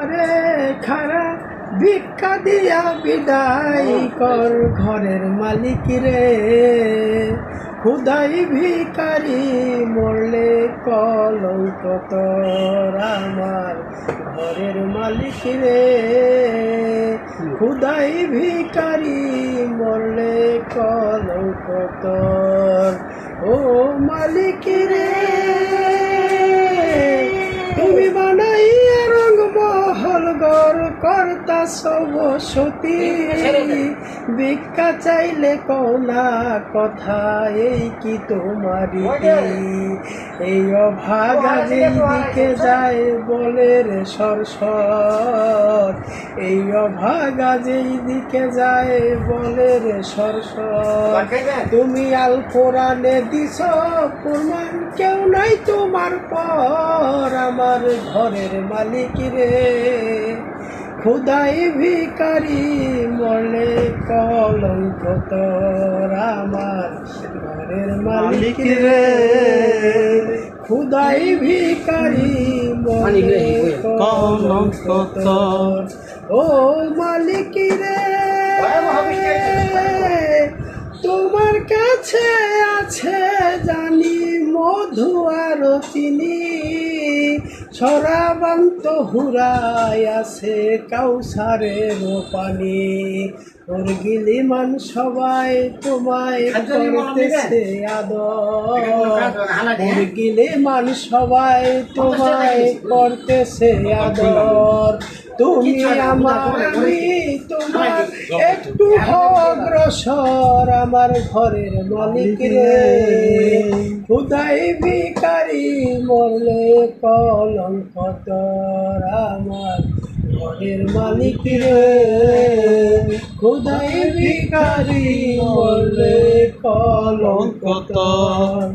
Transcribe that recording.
আরে খারা ভিক্ষা দিয়া বিদায় কর ঘরের মালিক রে, খুদাই ভিখারি মরলে কলঙ্ক তোর আমার ঘরের মালিক রে, খুদাই ভিখারি মরলে কলঙ্ক তোর। ও মালিক রে, তুমি বানাইয়া রঙ মহল গর কর্তা সব সতী, ভিক্ষা চাইলে কোনা কথা এই কি তোমারি, এই অভাগা যেই দিকে যায় বলে রে সরসর, এই অভাগা যেই দিকে যায় বলে রে সরসর। তুমি আল কোরআনে দিছ প্রমাণ কেউ নাই তোমার পর আমার ঘরের মালিক রে, খুদাই ভিখারি মরলে কলঙ্ক তোর আমার ঘরের মালিক রে, খুদাই ভিখারি মরলে কলঙ্ক তোর। ও মালিক রে, তোমার কাছে আছে জানি মধু আর চিনি, সরাবান্ত হুরাই আছে কাউসারের পানি, ওর গিলিমান সবাই তোমায় করতেছে আদর, ওর গিলিমান সবাই তোমায় করতেছে আদর। তুমি আমার আমি তোমার একটু অগ্রসর আমার ঘরের মালিক রে, খুদাই ভিখারি মরলে কলঙ্ক তোর আমার ঘরের মালিক রে, খুদাই ভিখারি মরলে কলঙ্ক তোর।